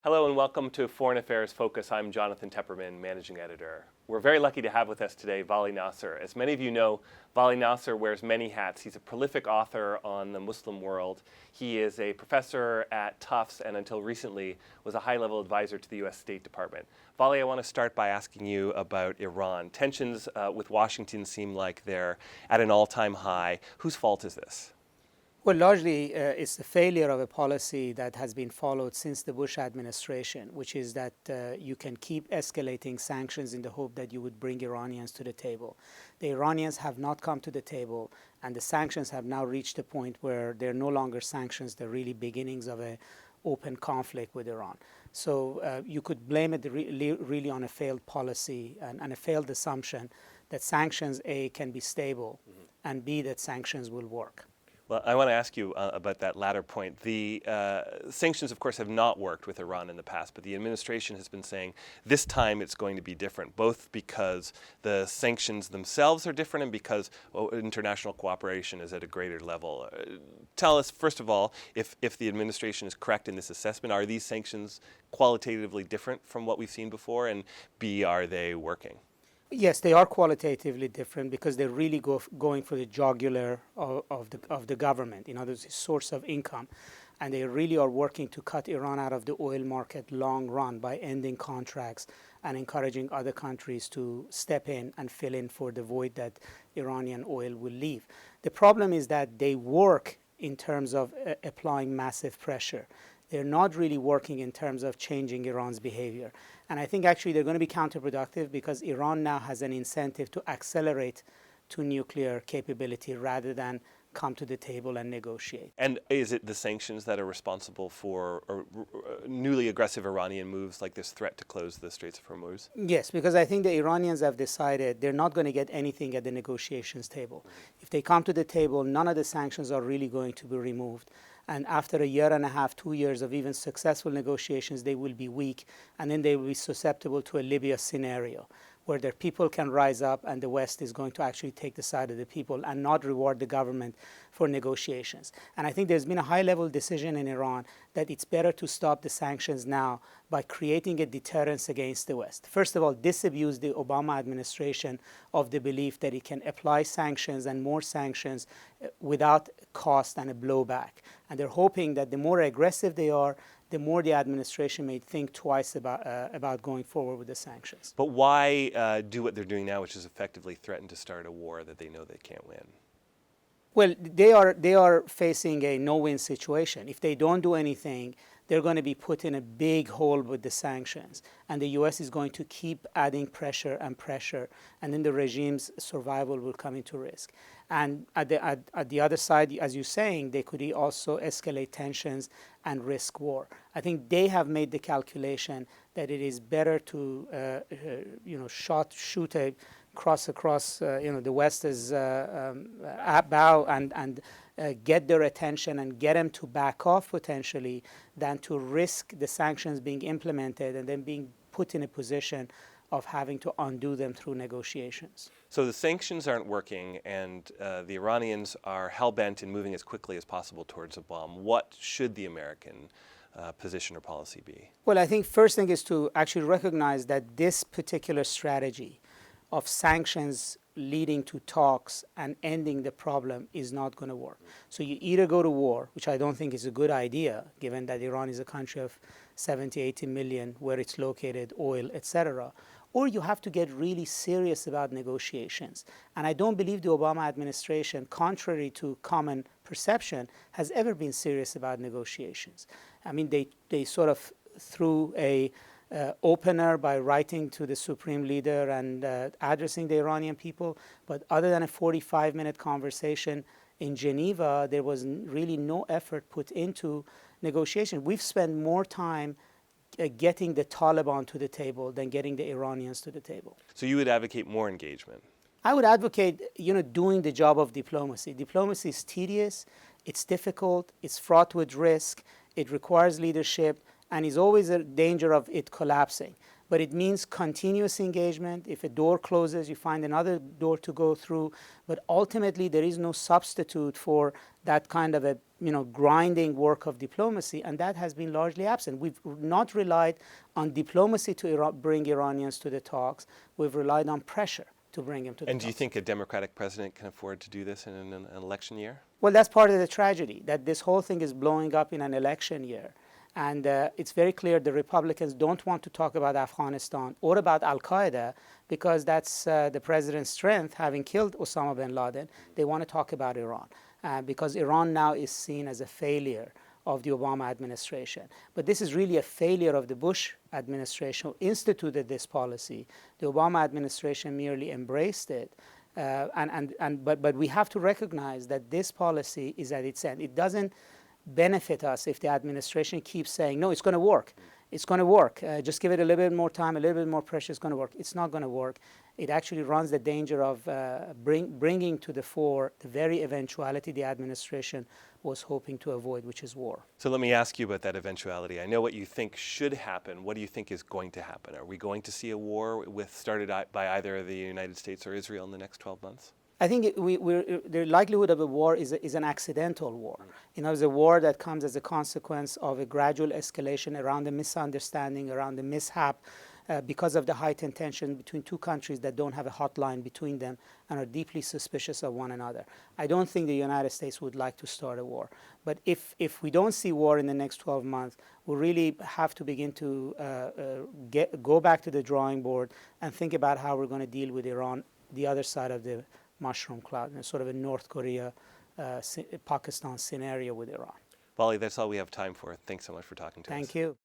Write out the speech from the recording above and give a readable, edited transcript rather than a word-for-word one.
Hello and welcome to Foreign Affairs Focus. I'm Jonathan Tepperman, Managing Editor. We're very lucky to have with us today Vali Nasr. As many of you know, Vali Nasr wears many hats. He's a prolific author on the Muslim world. He is a professor at Tufts and until recently was a high-level advisor to the U.S. State Department. Vali, I want to start by asking you about Iran. Tensions with Washington seem like they're at an all-time high. Whose fault is this? Well, largely it's the failure of a policy that has been followed since the Bush administration, which is that you can keep escalating sanctions in the hope that you would bring Iranians to the table. The Iranians have not come to the table, and the sanctions have now reached a point where they're no longer sanctions, they're really beginnings of an open conflict with Iran. So you could blame it really on a failed policy and a failed assumption that sanctions, A, can be stable, and B, that sanctions will work. Well, I want to ask you about that latter point. The sanctions, of course, have not worked with Iran in the past, but the administration has been saying this time it's going to be different, both because the sanctions themselves are different and because international cooperation is at a greater level. Tell us, first of all, if the administration is correct in this assessment, are these sanctions qualitatively different from what we've seen before, and B, are they working? Yes, they are qualitatively different because they're really going for the jugular of the government, in other words, source of income. And they really are working to cut Iran out of the oil market long run by ending contracts and encouraging other countries to step in and fill in for the void that Iranian oil will leave. The problem is that they work in terms of applying massive pressure. They're not really working in terms of changing Iran's behavior. And I think actually they're going to be counterproductive because Iran now has an incentive to accelerate to nuclear capability rather than come to the table and negotiate. And is it the sanctions that are responsible for newly aggressive Iranian moves like this threat to close the Straits of Hormuz? Yes, because I think the Iranians have decided they're not going to get anything at the negotiations table. If they come to the table, none of the sanctions are really going to be removed. And after a year and a half, 2 years of even successful negotiations, they will be weak, and then they will be susceptible to a Libya scenario where their people can rise up and the West is going to actually take the side of the people and not reward the government for negotiations. And I think there's been a high-level decision in Iran that it's better to stop the sanctions now by creating a deterrence against the West. First of all, disabuse the Obama administration of the belief that it can apply sanctions and more sanctions without cost and a blowback. And they're hoping that the more aggressive they are, the more the administration may think twice about going forward with the sanctions. But why do what they're doing now, which is effectively threaten to start a war that they know they can't win? Well, they are facing a no-win situation. If they don't do anything, they're going to be put in a big hole with the sanctions. And the U.S. is going to keep adding pressure, and then the regime's survival will come into risk. And at the other side, as you're saying, they could also escalate tensions and risk war. I think they have made the calculation that it is better to shoot a cross across the West's bow and get their attention and get them to back off potentially than to risk the sanctions being implemented and then being put in a position of having to undo them through negotiations. So the sanctions aren't working, and the Iranians are hell-bent in moving as quickly as possible towards a bomb. What should the American position or policy be? Well, I think first thing is to actually recognize that this particular strategy of sanctions leading to talks and ending the problem is not going to work. So you either go to war, which I don't think is a good idea, given that Iran is a country of 70, 80 million, where it's located, oil, etc., or you have to get really serious about negotiations. And I don't believe the Obama administration, contrary to common perception, has ever been serious about negotiations. I mean, they sort of threw a opener by writing to the supreme leader and addressing the Iranian people. But other than a 45-minute conversation in Geneva, there was really no effort put into negotiation. We've spent more time getting the Taliban to the table than getting the Iranians to the table. So you would advocate more engagement? I would advocate, doing the job of diplomacy. Diplomacy is tedious, it's difficult, it's fraught with risk, it requires leadership, and is always a danger of it collapsing. but it means continuous engagement. If a door closes, you find another door to go through. But ultimately, there is no substitute for that kind of a grinding work of diplomacy, and that has been largely absent. We've not relied on diplomacy to bring Iranians to the talks. We've relied on pressure to bring them to the talks. And do you think a Democratic president can afford to do this in an election year? Well, that's part of the tragedy, that this whole thing is blowing up in an election year. And it's very clear the Republicans don't want to talk about Afghanistan or about Al-Qaeda because that's the president's strength, having killed Osama bin Laden. They want to talk about Iran because Iran now is seen as a failure of the Obama administration. But this is really a failure of the Bush administration who instituted this policy. The Obama administration merely embraced it. But we have to recognize that this policy is at its end. It doesn't benefit us if the administration keeps saying, no, it's going to work. It's going to work. Just give it a little bit more time, a little bit more pressure, it's going to work. It's not going to work. It actually runs the danger of bringing to the fore the very eventuality the administration was hoping to avoid, which is war. So let me ask you about that eventuality. I know what you think should happen. What do you think is going to happen? Are we going to see a war started by either the United States or Israel in the next 12 months? I think the likelihood of a war is an accidental war. It's a war that comes as a consequence of a gradual escalation around a misunderstanding, around a mishap, because of the heightened tension between two countries that don't have a hotline between them and are deeply suspicious of one another. I don't think the United States would like to start a war. But if we don't see war in the next 12 months, we really have to begin to go back to the drawing board and think about how we're going to deal with Iran, the other side of the mushroom cloud, sort of a North Korea, Pakistan scenario with Iran. Vali, that's all we have time for. Thanks so much for talking to us. Thank you.